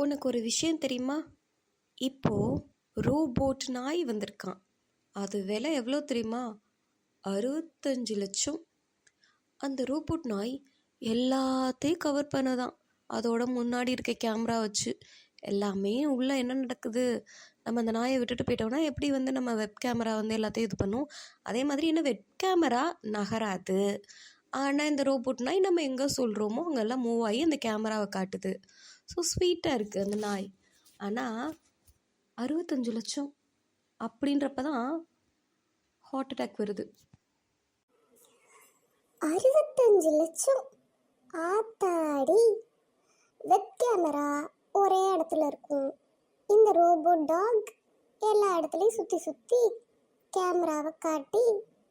உனக்கு ஒரு விஷயம் தெரியுமா? இப்போ ரோபோட் நாய் வந்திருக்கான். அது விலை எவ்வளோ தெரியுமா? 65 லட்சம். அந்த ரோபோட் நாய் எல்லாத்தையும் கவர் பண்ணதான். அதோட முன்னாடி இருக்க கேமரா வச்சு எல்லாமே உள்ளே என்ன நடக்குது, நம்ம அந்த நாயை விட்டுட்டு போயிட்டோம்னா எப்படி நம்ம வெப் கேமரா எல்லாத்தையும் இது பண்ணும், அதே மாதிரி வெப் கேமரா நகராது. ஆனால் இந்த ரோபோட் நாய் நம்ம எங்கே சொல்கிறோமோ அங்கெல்லாம் மூவ் ஆகி அந்த கேமராவை காட்டுது. ஸோ ஸ்வீட்டாக இருக்குது அந்த நாய். ஆனால் 65 லட்சம் அப்படின்றப்ப தான் ஹார்ட் அட்டாக் வருது. 65 லட்சம் ஆத்தாடி! வெப் கேமரா ஒரே இடத்துல இருக்கும், இந்த ரோபோட் டாக் எல்லா இடத்துலையும் சுற்றி சுற்றி கேமராவை காட்டி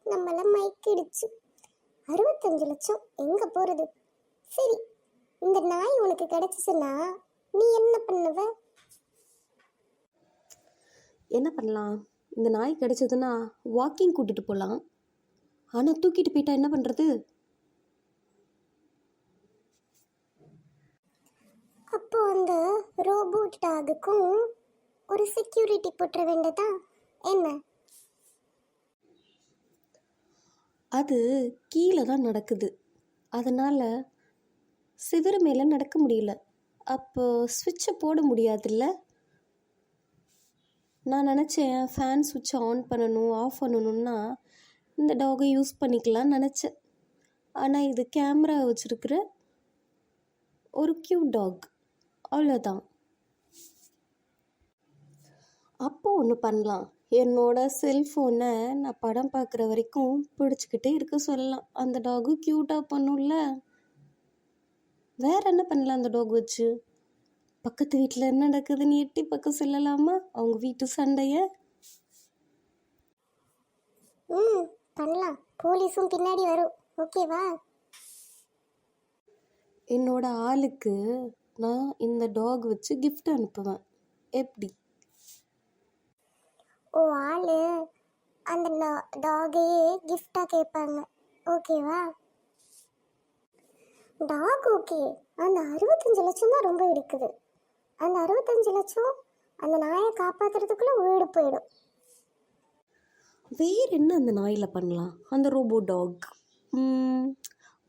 நம்மள மயக்கிடுச்சு. 65 லட்சம் எங்கே போகிறது? சரி, இந்த நாய் உனக்கு கிடைச்சிச்சுன்னா நீ என்ன பண்ணுவ? என்ன பண்ணலாம்? இந்த நாய் கிடைச்சதுன்னா வாக்கிங் கூட்டிகிட்டு போகலாம். ஆனால் தூக்கிட்டு போயிட்டா என்ன பண்ணுறது? அப்போ அந்த ரோபோட் டாகுக்கும் ஒரு செக்யூரிட்டி போட்டுற வேண்டியதா என்ன? அது கீழே தான் நடக்குது, அதனால் சிவரு மேலே நடக்க முடியல. அப்போ ஸ்விட்சை போட முடியாதுல்ல. நான் நினச்சேன் ஃபேன் சுவிட்சை ஆன் பண்ணணும் ஆஃப் பண்ணணுன்னா இந்த டாகை யூஸ் பண்ணிக்கலாம்னு நினச்சேன். ஆனால் இது கேமரா வச்சுருக்கிற ஒரு க்யூட் டாக், அவ்வளோதான். அப்போ ஒன்று பண்ணலாம், என்னோட செல்ஃபோனை நான் படம் பார்க்குற வரைக்கும் பிடிச்சிக்கிட்டே இருக்க சொல்லலாம். அந்த டாகு க்யூட்டாக பண்ணும்ல. வேற என்ன பண்ணலாம் அந்த டாக் வச்சு? பக்கத்து வீட்டில் என்ன நடக்குதுன்னு எட்டி பக்கம் சொல்லலாமா அவங்க வீட்டு சண்டைய? பண்ணலாம், போலீஸும் பின்னாடி வரும். ஓகேவா? என்னோட ஆளுக்கு நான் இந்த டாக் வச்சு கிஃப்ட் அனுப்புவேன். எப்படி? ஓ, ஆளு அந்த டாகையே கிஃப்டாக கேட்பாங்க. ஓகேவா? Dog okay. அந்த 65 லட்சம் தான் ரொம்ப இருக்குது. அந்த 65 லட்சம் அந்த நாயை காப்பாற்றுறதுக்குள்ளே வீடு போயிடும். வேறு என்ன அந்த நாயில் பண்ணலாம்? அந்த ரோபோ டாக்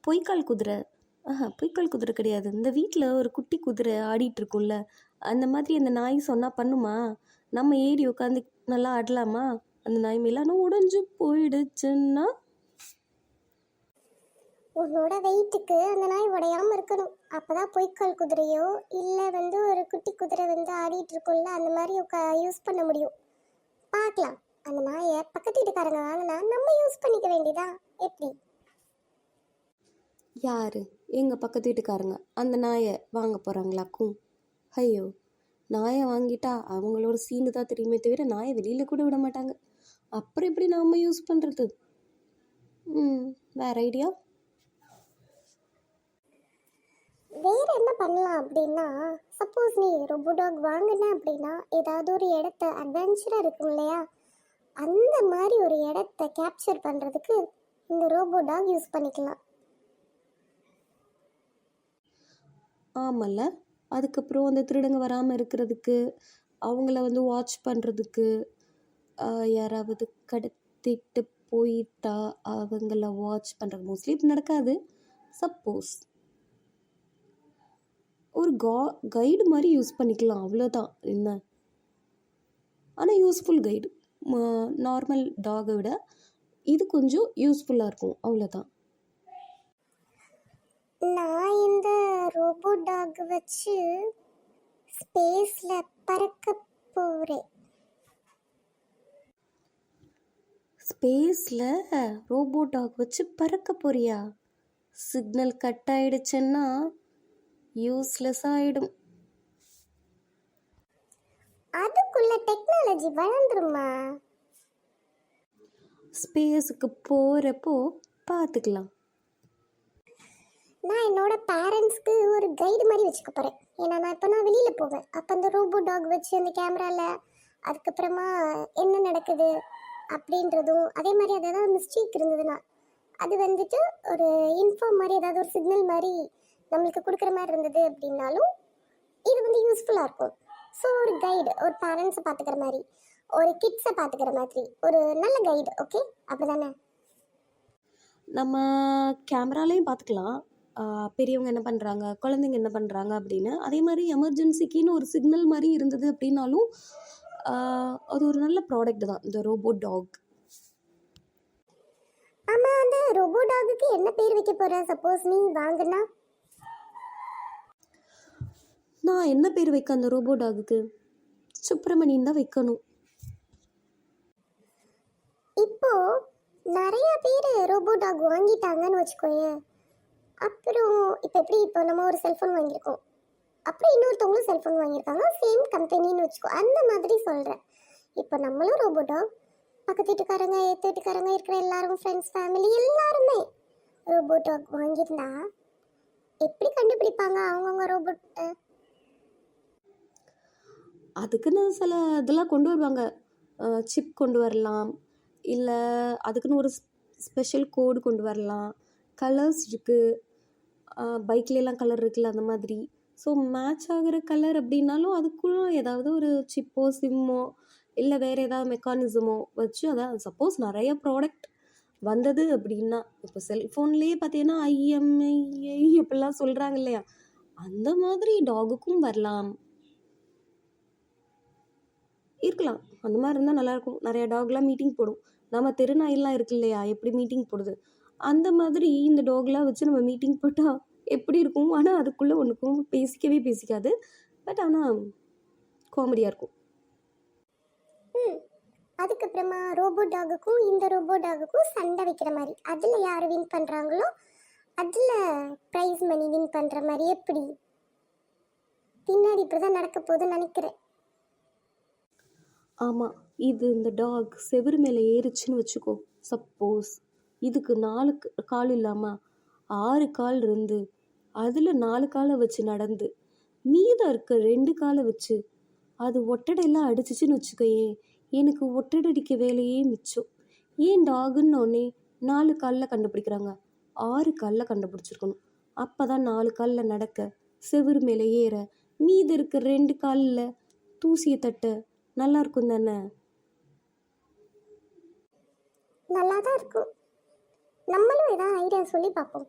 பொய்க்கால் குதிரை. பொய்க்கால் குதிரை கிடையாது, இந்த வீட்டில் ஒரு குட்டி குதிரை ஆடிட்டுருக்கும்ல, அந்த மாதிரி அந்த நாய் சொன்னால் பண்ணுமா? நம்ம ஏறி உட்காந்து நல்லா ஆடலாமா அந்த நாய் மேலே? ஆனால் உடஞ்சி போயிடுச்சுன்னா உன்னோட வெயிட்டுக்கு அந்த நாய் உடையாமல் இருக்கணும். அப்போ தான் பொய்க்கால் குதிரையோ இல்லை ஒரு குட்டி குதிரை ஆடிட்டு இருக்கும்ல, அந்த மாதிரி யூஸ் பண்ண முடியும். பார்க்கலாம். அந்த நாயை பக்கத்து வீட்டுக்காரங்க வாங்கினா நம்ம யூஸ் பண்ணிக்க வேண்டியதா? எப்படி? யார்? எங்கள் பக்கத்து வீட்டுக்காரங்க அந்த நாயை வாங்க போகிறாங்களாக்கும்? ஐயோ, நாயை வாங்கிட்டா அவங்களோட சீனு தான் தெரியுமே தவிர நாயை வெளியில் கூட விட மாட்டாங்க. அப்புறம் எப்படி நாம் யூஸ் பண்ணுறது? வேறு ஐடியா? வேற என்ன பண்ணலாம் அப்படின்னா, சப்போஸ் நீ ரோபோ டாக் வாங்கின அப்படின்னா ஏதாவது ஒரு இடத்த அட்வென்ச்சராக இருக்கும் இல்லையா, அந்த மாதிரி ஒரு இடத்த கேப்சர் பண்ணுறதுக்கு இந்த ரோபோ டாக் யூஸ் பண்ணிக்கலாம். ஆமல்ல. அதுக்கப்புறம் அந்த திருடங்க வராமல் இருக்கிறதுக்கு, அவங்கள வாட்ச் பண்ணுறதுக்கு, யாராவது கடத்திட்டு போயிட்டா அவங்கள வாட்ச் பண்ணுறது. மோஸ்ட்லி இப்படி நடக்காது. சப்போஸ் ஒரு கைடு மாதிரி யூஸ் பண்ணிக்கலாம், அவ்வளோதான். என்ன? ஆனால் யூஸ்ஃபுல் கைடு. நார்மல் டாகை விட இது கொஞ்சம் யூஸ்ஃபுல்லாக இருக்கும், அவ்வளோதான். நான் இந்த ரோபோ டாக் வச்சு ஸ்பேஸில் பறக்க போகிறேன். ஸ்பேஸில் ரோபோ டாக் வச்சு பறக்க போறியா? சிக்னல் கட் ஆயிடுச்சுன்னா யூஸ்லெஸ் ஆகிடும். அதுக்குள்ள டெக்னாலஜி வளர்ந்துருமா? ஸ்பேஸுக்கு போகிறப்போ பார்த்துக்கலாம். நான் என்னோட பேரண்ட்ஸ்க்கு ஒரு கைடு மாதிரி வச்சுக்க போகிறேன். ஏன்னா நான் வெளியில் போவேன். அப்போ அந்த ரோபோ டாக் வச்சு அந்த கேமராவில் அதுக்கப்புறமா என்ன நடக்குது அப்படின்றதும், அதே மாதிரி அது ஏதாவது மிஸ்டேக் இருந்ததுன்னா அது ஒரு இன்ஃபார்ம் மாதிரி, ஏதாவது ஒரு சிக்னல் மாதிரி நம்மளுக்கு கொடுக்குற மாதிரி இருந்தது அப்படின்னாலும் இது வந்து யூஸ்ஃபுல்லாக இருக்கும். ஸோ ஒரு கைடு, ஒரு பேரண்ட்ஸை பார்த்துக்கிற மாதிரி, ஒரு கிட்ஸை பார்த்துக்கிற மாதிரி ஒரு நல்ல கைடு. ஓகே, அப்படிதானே? நம்ம கேமராலையும் பார்த்துக்கலாம் பெரியவங்க என்ன பண்ணுறாங்க, குழந்தைங்க என்ன பண்ணுறாங்க அப்படின்னு. அதே மாதிரி எமர்ஜென்சிக்குன்னு ஒரு சிக்னல் மாதிரி இருந்தது அப்படின்னாலும் அது ஒரு நல்ல ப்ராடக்ட் தான் இந்த ரோபோட் டாக். ஆமாம், அந்த ரோபோ டாகுக்கு என்ன பேர் வைக்க போகிற? சப்போஸ் நீ வாங்கினா நான் என்ன பேர் வைக்க அந்த ரோபோ டாகுக்கு? சுப்பிரமணியன் தான் வைக்கணும். இப்போ நிறைய பேர் ரோபோ டாக் வாங்கிட்டாங்கன்னு வச்சுக்கோயேன். அப்புறம் இப்போ எப்படி, இப்போ நம்ம ஒரு செல்ஃபோன் வாங்கியிருக்கோம், அப்புறம் இன்னொருத்தவங்களும் செல்ஃபோன் வாங்கியிருக்காங்க, சேம் கம்பெனின்னு வச்சுக்கோ. அந்த மாதிரி சொல்கிறேன். இப்போ நம்மளும் ரோபோ டாக், பக்கத்து வீட்டுக்காரங்க, ஏற்ற வீட்டுக்காரங்க, இருக்கிற எல்லாரும், ஃப்ரெண்ட்ஸ், ஃபேமிலி எல்லாருமே ரோபோ டாக் வாங்கியிருந்தா எப்படி கண்டுபிடிப்பாங்க அவங்கவுங்க ரோபோட்டை? அதுக்குன்னு சில இதெல்லாம் கொண்டு வருவாங்க. சிப் கொண்டு வரலாம், இல்லை அதுக்குன்னு ஒரு ஸ்பெஷல் கோடு கொண்டு வரலாம். கலர்ஸ் இருக்குது, பைக்லாம் கலர் இருக்குல்ல அந்த மாதிரி. ஸோ மேட்ச் ஆகிற கலர் அப்படின்னாலும் அதுக்குள்ள ஏதாவது ஒரு சிப்போ சிம்மோ இல்லை வேறு ஏதாவது மெக்கானிசமோ வச்சு, அதான் சப்போஸ் நிறைய ப்ராடக்ட் வந்தது அப்படின்னா, இப்போ செல்ஃபோன்லேயே பார்த்தீங்கன்னா ஐஎம்ஐஐ அப்படிலாம் சொல்கிறாங்க இல்லையா, அந்த மாதிரி டாகுக்கும் வரலாம், இருக்கலாம். அந்த மாதிரி இருந்தால் நல்லாயிருக்கும். நிறைய டாக்லாம் மீட்டிங் போடும். நம்ம தெருநாயெல்லாம் இருக்கு இல்லையா, எப்படி மீட்டிங் போடுது, அந்த மாதிரி இந்த டாக்லாம் வச்சு நம்ம மீட்டிங் போட்டால் எப்படி இருக்கும்? ஆனால் அதுக்குள்ளே ஒன்றுக்கும் பேசிக்காது. பட் ஆனால் காமெடியாக இருக்கும். அதுக்கப்புறமா ரோபோ டாகுக்கும் இந்த ரோபோ டாகுக்கும் சண்டை வைக்கிற மாதிரி, அதில் யார் வின் பண்ணுறாங்களோ அதில் ப்ரைஸ் மணி வின் பண்ணுற மாதிரி. எப்படி பின்னாடி இப்படி தான் நடக்க போகுதுன்னு நினைக்கிறேன். ஆமாம், இது இந்த டாக் செவுரு மேலே ஏறிச்சுன்னு வச்சுக்கோ. சப்போஸ் இதுக்கு 4 கால் இல்லாமல் 6 கால் இருந்து அதில் 4 காலை வச்சு நடந்து மீதம் இருக்க 2 காலை வச்சு அது ஒட்டடையெல்லாம் அடிச்சிச்சின்னு வச்சுக்கோயே, எனக்கு ஒட்டடடிக்க வேலையே மிச்சம். ஏன் டாகுன்னொன்னே 4 காலில் கண்டுபிடிக்கிறாங்க, 6 காலில் கண்டுபிடிச்சிருக்கணும். அப்போ தான் 4 காலில் நடக்க, செவுரு மேலே ஏற, மீதி இருக்க 2 காலில் தூசியை தட்ட நல்லா இருக்கும் தானே? நல்லா தான் இருக்கும். நம்மளும் ஏதாவது ஐடியா சொல்லி பார்ப்போம்.